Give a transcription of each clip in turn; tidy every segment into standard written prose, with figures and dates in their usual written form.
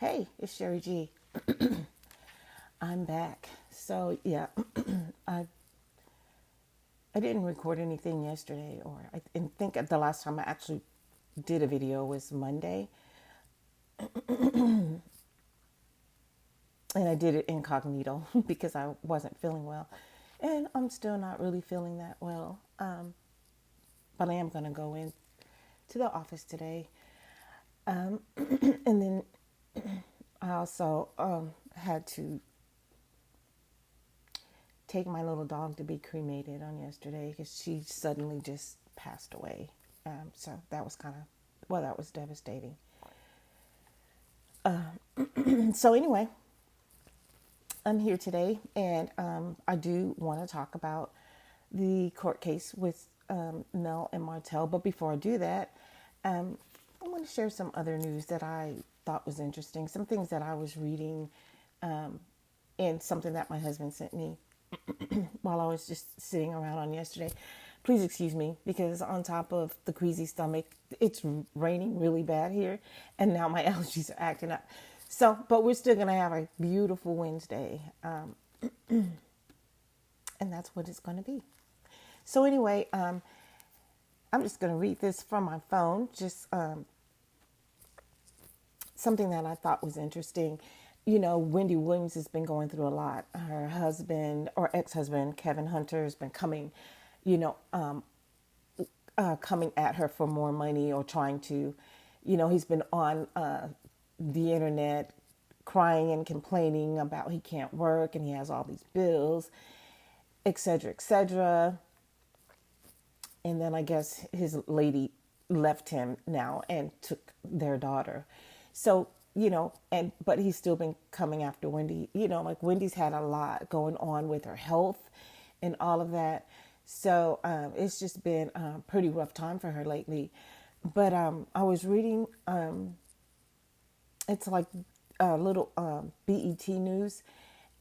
Hey, it's Sherry G. I'm back. So yeah, I I didn't record anything yesterday, or I think the last time I actually did a video was Monday, and I did it incognito because I wasn't feeling well, and I'm still not really feeling that well. But I am gonna go in to the office today, and then I also had to take my little dog to be cremated on yesterday because she suddenly just passed away. So that was that was devastating. So anyway, I'm here today, and I do want to talk about the court case with Mel and Martell. But before I do that, um, I want to share some other news that I thought was interesting, some things that I was reading, and something that my husband sent me while I was just sitting around on yesterday. Please excuse me because on top of the queasy stomach, it's raining really bad here, and now my allergies are acting up. So, but we're still gonna have a beautiful Wednesday, and that's what it's gonna be. So anyway, I'm just gonna read this from my phone. Just something that I thought was interesting. You know, Wendy Williams has been going through a lot. Her husband or ex-husband, Kevin Hunter, has been coming, you know, coming at her for more money or trying to, he's been on the internet crying and complaining about he can't work and he has all these bills, et cetera, et cetera. And then I guess his lady left him now and took their daughter. So, but he's still been coming after Wendy. Like Wendy's had a lot going on with her health and all of that. So it's just been a pretty rough time for her lately. But I was reading, it's like a little BET News,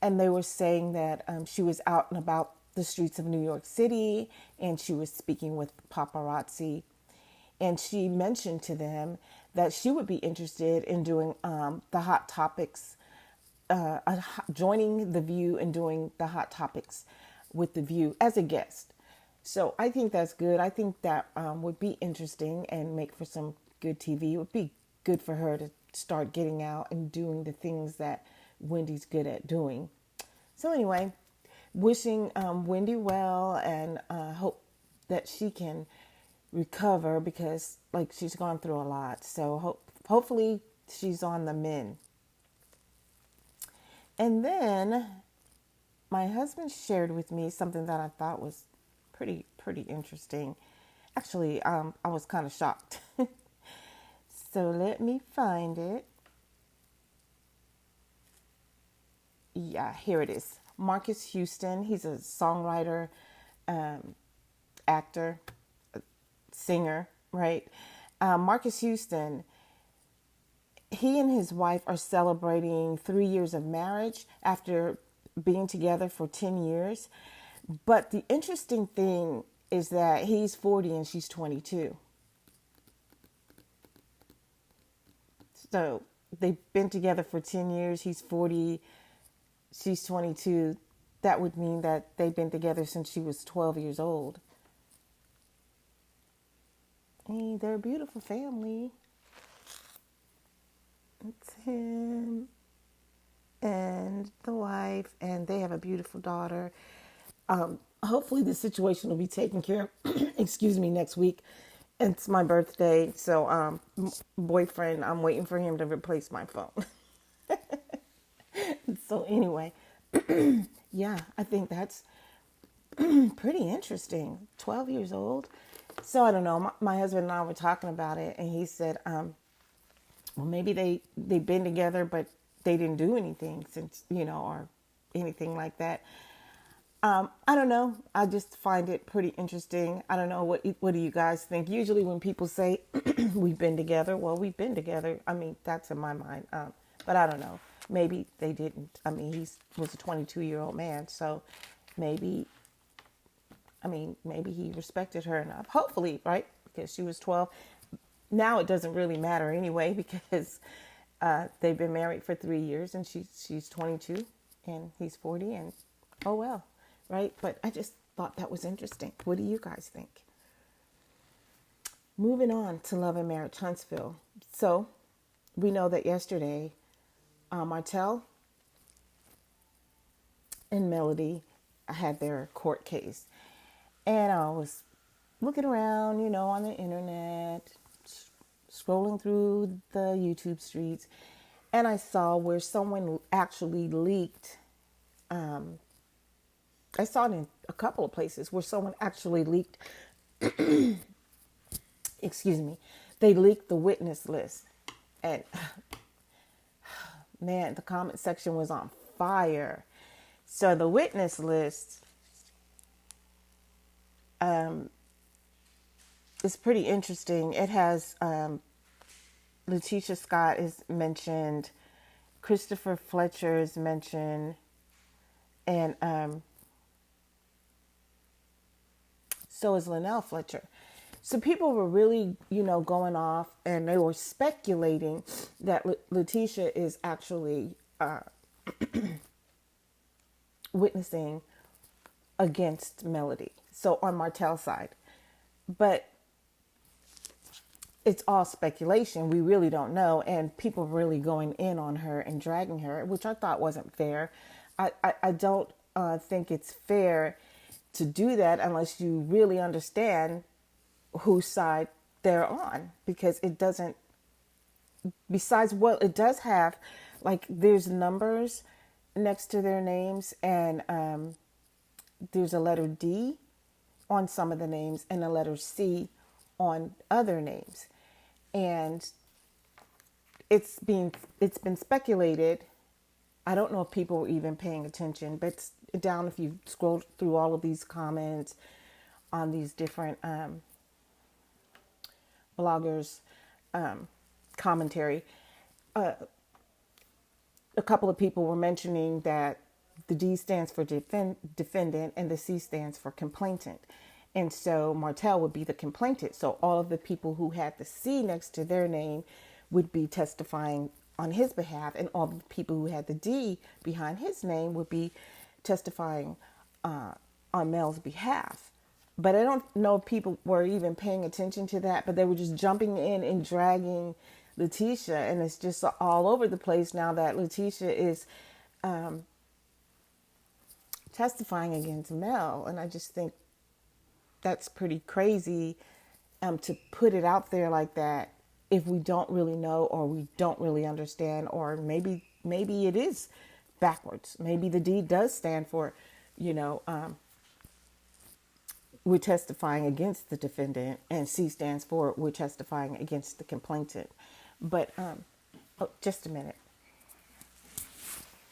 and they were saying that she was out and about the streets of New York City, and she was speaking with paparazzi, and she mentioned to them that she would be interested in doing the Hot Topics, joining The View and doing the Hot Topics with The View as a guest. So I think that's good. I think that would be interesting and make for some good TV. It would be good for her to start getting out and doing the things that Wendy's good at doing. So anyway, wishing Wendy well, and hope that she can recover because like she's gone through a lot. So hopefully she's on the mend. And then my husband shared with me something that I thought was pretty interesting. Actually, I was kind of shocked. So let me find it. Yeah, here it is. Marcus Houston. He's a songwriter, actor, singer, right? Marcus Houston, he and his wife are celebrating 3 years of marriage after being together for 10 years. But the interesting thing is that he's 40 and she's 22. So they've been together for 10 years. He's 40, she's 22. That would mean that they've been together since she was 12 years old. Hey, they're a beautiful family. It's him and the wife, and they have a beautiful daughter. Hopefully the situation will be taken care of, excuse me, next week. It's my birthday, so boyfriend, I'm waiting for him to replace my phone. So anyway, yeah, I think that's pretty interesting. 12 years old. So I don't know. My husband and I were talking about it, and he said, well, maybe they've been together, but they didn't do anything since, or anything like that. I don't know. I just find it pretty interesting. I don't know. What do you guys think? Usually when people say we've been together, well, we've been together. I mean, that's in my mind. But I don't know. Maybe they didn't. I mean, he was a 22-year-old man. So maybe he respected her enough. Hopefully, right? Because she was 12. Now it doesn't really matter anyway because They've been married for 3 years, and she's 22, and he's 40, and oh well, right? But I just thought that was interesting. What do you guys think? Moving on to Love and Marriage Huntsville. So we know that yesterday, Martell and Melody had their court case. And I was looking around, on the internet, scrolling through the YouTube streets, and I saw where someone actually leaked. I saw it in a couple of places where someone actually leaked, excuse me, they leaked the witness list. And man, the comment section was on fire. So the witness list is pretty interesting. It has Letitia Scott is mentioned, Christopher Fletcher is mentioned, and so is Linnell Fletcher. So people were really, going off, and they were speculating that Letitia is actually witnessing against Melody. So on Martell's side. But it's all speculation. We really don't know. And people really going in on her and dragging her, which I thought wasn't fair. I don't think it's fair to do that unless you really understand whose side they're on, because it doesn't, besides, well, it does have, like, there's numbers next to their names, and there's a letter D on some of the names and a letter C on other names. And it's been speculated. I don't know if people were even paying attention, but it's down, if you scroll through all of these comments on these different bloggers' commentary, a couple of people were mentioning that the D stands for defendant and the C stands for complainant. And so Martell would be the complainant. So all of the people who had the C next to their name would be testifying on his behalf, and all the people who had the D behind his name would be testifying on Mel's behalf. But I don't know if people were even paying attention to that, but they were just jumping in and dragging Letitia, and it's just all over the place now that Letitia is testifying against Mel. And I just think that's pretty crazy to put it out there like that if we don't really know, or we don't really understand, or maybe it is backwards. Maybe the D does stand for, we're testifying against the defendant, and C stands for we're testifying against the complainant. But, just a minute.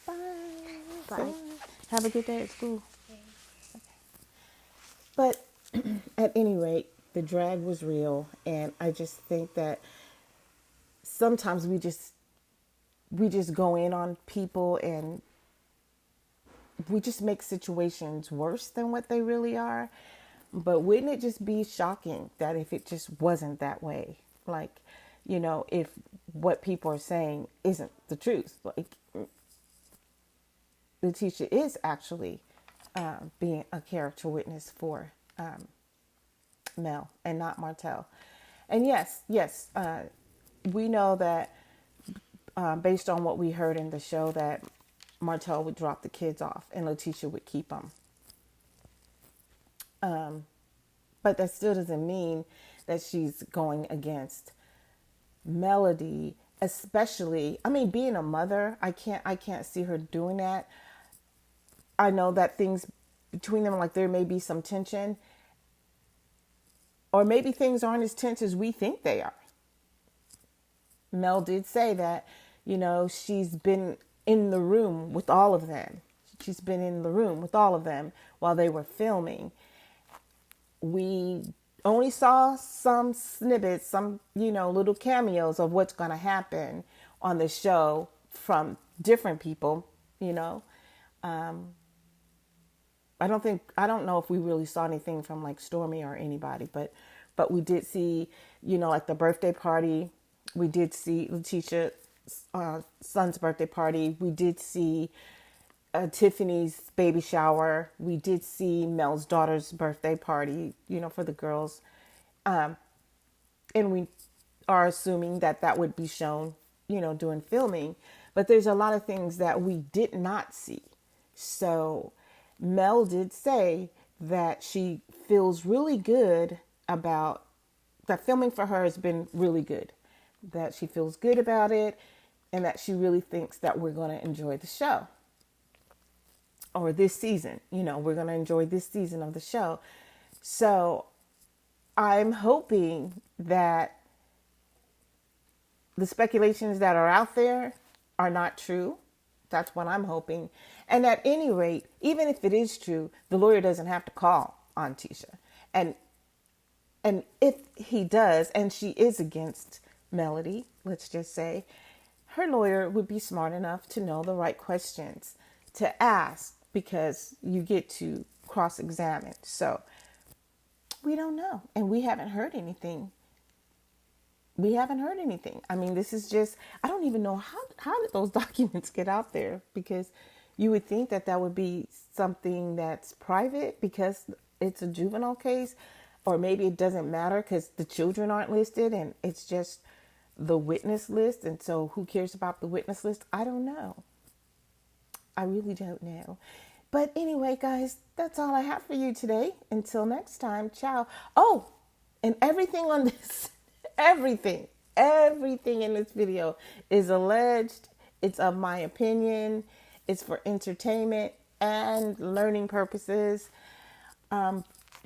Bye. Bye. Have a good day at school. Okay. But at any rate, the drag was real, and I just think that sometimes we just go in on people, and we just make situations worse than what they really are. But wouldn't it just be shocking that if it just wasn't that way? Like, if what people are saying isn't the truth, like Letitia is actually being a character witness for Mel and not Martell. And yes, we know that based on what we heard in the show, that Martell would drop the kids off and Letitia would keep them. But that still doesn't mean that she's going against Melody, especially, being a mother, I can't see her doing that. I know that things between them, like there may be some tension, or maybe things aren't as tense as we think they are. Mel did say that, she's been in the room with all of them. She's been in the room with all of them while they were filming. We only saw some snippets, some, little cameos of what's going to happen on the show from different people, I don't know if we really saw anything from like Stormy or anybody, but we did see, like the birthday party, we did see Letitia son's birthday party. We did see Tiffany's baby shower. We did see Mel's daughter's birthday party, for the girls. And we are assuming that that would be shown, during filming. But there's a lot of things that we did not see. So Mel did say that she feels really good about that filming for her has been really good, that she feels good about it, and that she really thinks that we're going to enjoy the show or this season. We're going to enjoy this season of the show. So I'm hoping that the speculations that are out there are not true. That's what I'm hoping. And at any rate, even if it is true, the lawyer doesn't have to call on Tisha. And if he does, and she is against Melody, let's just say, her lawyer would be smart enough to know the right questions to ask, because you get to cross-examine. So we don't know. And we haven't heard anything. I mean, this is just, I don't even know how did those documents get out there, because you would think that that would be something that's private because it's a juvenile case, or maybe it doesn't matter because the children aren't listed and it's just the witness list. And so who cares about the witness list? I don't know. I really don't know. But anyway, guys, that's all I have for you today. Until next time, ciao. Oh, and everything on this, everything in this video is alleged. It's of my opinion. It's for entertainment and learning purposes.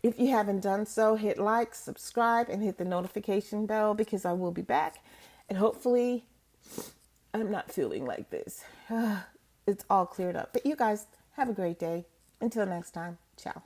If you haven't done so, hit like, subscribe, and hit the notification bell, because I will be back. And hopefully, I'm not feeling like this. It's all cleared up. But you guys have a great day. Until next time, ciao.